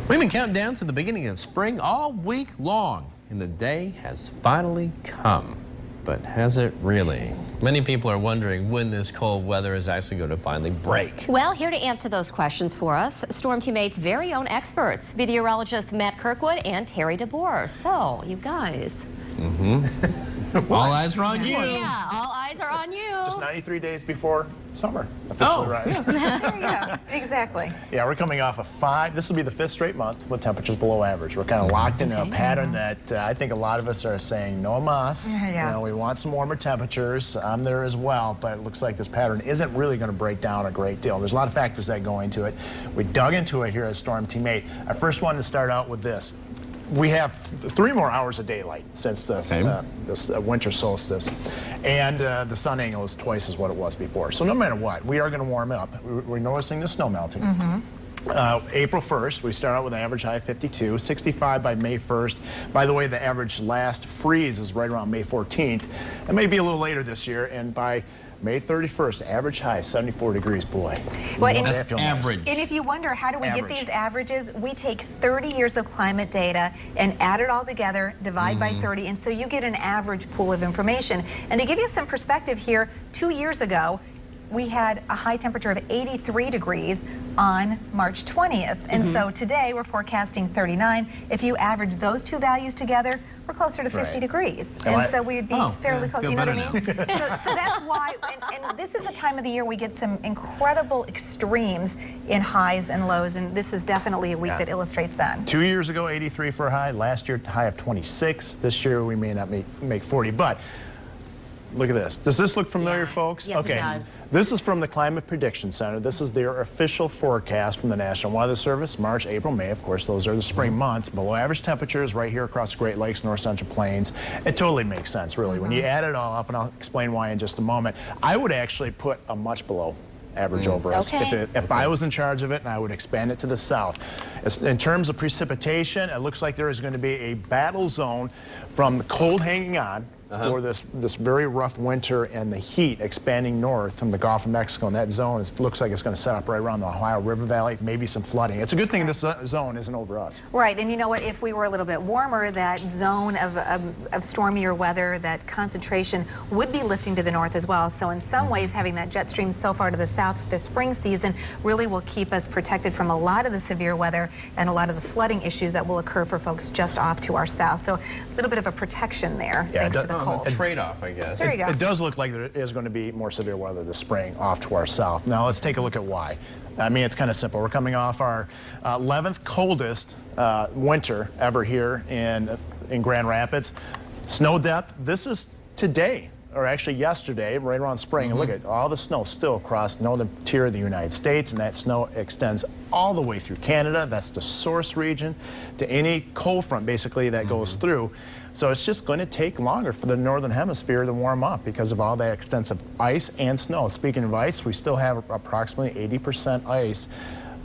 We've been counting down to the beginning of spring all week long, and the day has finally come. But has it really? Many people are wondering when this cold weather is actually going to finally break. Well, here to answer those questions for us, Storm Teammates' very own experts, meteorologists Matt Kirkwood and Terri DeBoer. So, you guys. All eyes are on you. Yeah, all eyes are on you. Just 93 days before summer officially arrives. Yeah. There you go. Exactly. Yeah, we're coming off this will be the 5th straight month with temperatures below average. We're kind of locked into a pattern that I think a lot of us are saying no mas. Yeah. You know, we want some warmer temperatures. I'm there as well, but it looks like this pattern isn't really going to break down a great deal. There's a lot of factors that go into it. We dug into it here at Storm Teammate. I first wanted to start out with this. We have 3 more hours of daylight since this, this winter solstice, and the sun angle is twice as what it was before. So no matter what, we are going to warm up. We're noticing the snow melting. April 1st, we start out with an average high of 52, 65 by May 1st. By the way, the average last freeze is right around May 14th. It may be a little later this year, and by May 31st, average high 74 degrees, boy. Well, That's average. And if you wonder, how do we get Average. these averages? We take 30 years of climate data and add it all together, divide by 30, and so you get an average pool of information. And to give you some perspective here, 2 years ago, we had a high temperature of 83 degrees on March 20th. And so today we're forecasting 39. If you average those two values together, we're closer to 50 degrees. And so we'd be fairly close, you know what I mean? So that's why, and this is a time of the year we get some incredible extremes in highs and lows, and this is definitely a week that illustrates that. 2 years ago, 83 for a high. Last year, high of 26. This year, we may not make 40, but look at this. Does this look familiar, folks? Yes, okay. it does. This is from the Climate Prediction Center. This is their official forecast from the National Weather Service. March, April, May, of course, those are the spring months. Below average temperatures right here across the Great Lakes, North Central Plains. It totally makes sense, really. When you add it all up, and I'll explain why in just a moment, I would actually put a much below average over us. Okay. If I was in charge of it, and I would expand it to the south. In terms of precipitation, it looks like there is going to be a battle zone from the cold hanging on for this very rough winter and the heat expanding north from the Gulf of Mexico. And that zone looks like it's going to set up right around the Ohio River Valley, maybe some flooding. It's a good thing this zone isn't over us. Right, and you know what, if we were a little bit warmer, that zone of stormier weather, that concentration would be lifting to the north as well. So in some ways, having that jet stream so far to the south for the spring season really will keep us protected from a lot of the severe weather and a lot of the flooding issues that will occur for folks just off to our south. So a little bit of a protection there, thanks to the cold. A trade-off, I guess. There you go. It does look like there is going to be more severe weather this spring off to our south. Now let's take a look at why. I mean, it's kind of simple. We're coming off our 11th coldest winter ever here in Grand Rapids. Snow depth, this is today, or actually yesterday, right around spring. And look at all the snow still across the northern tier of the United States, and that snow extends all the way through Canada. That's the source region to any cold front, basically, that goes through. So it's just going to take longer for the northern hemisphere to warm up because of all that extensive ice and snow. Speaking of ice, we still have approximately 80% ice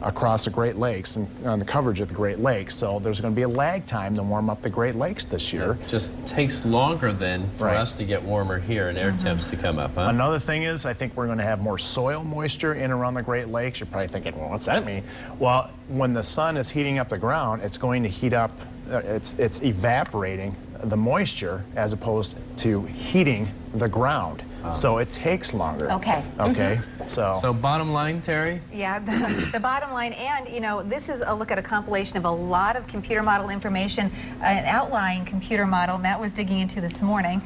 across the Great Lakes and on the coverage of the Great Lakes. So there's going to be a lag time to warm up the Great Lakes this year. It just takes longer then for us to get warmer here and air temps to come up, huh? Another thing is, I think we're going to have more soil moisture in around the Great Lakes. You're probably thinking, well, what's that mean? Well, when the sun is heating up the ground, it's going to heat up, it's evaporating the moisture as opposed to heating the ground. So it takes longer. Okay. Okay. So bottom line, Terri? Yeah, the bottom line, and you know, this is a look at a compilation of a lot of computer model information, an outlying computer model Matt was digging into this morning.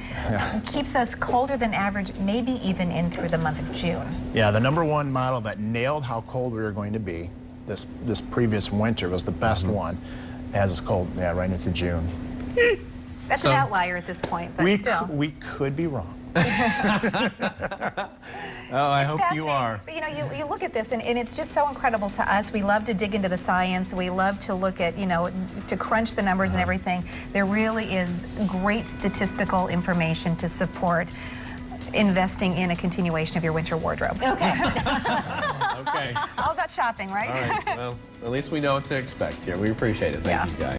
Keeps us colder than average, maybe even in through the month of June. Yeah, the #1 model that nailed how cold we were going to be this previous winter was the best one. It has us cold, yeah, right into June. That's an outlier at this point, but still. We could be wrong. Oh, I hope you are. But you know, you look at this, and it's just so incredible to us. We love to dig into the science. We love to look at, you know, to crunch the numbers and everything. There really is great statistical information to support investing in a continuation of your winter wardrobe. Okay. Okay. All about shopping, right? All right. Well, at least we know what to expect here. We appreciate it. Thank you, guys.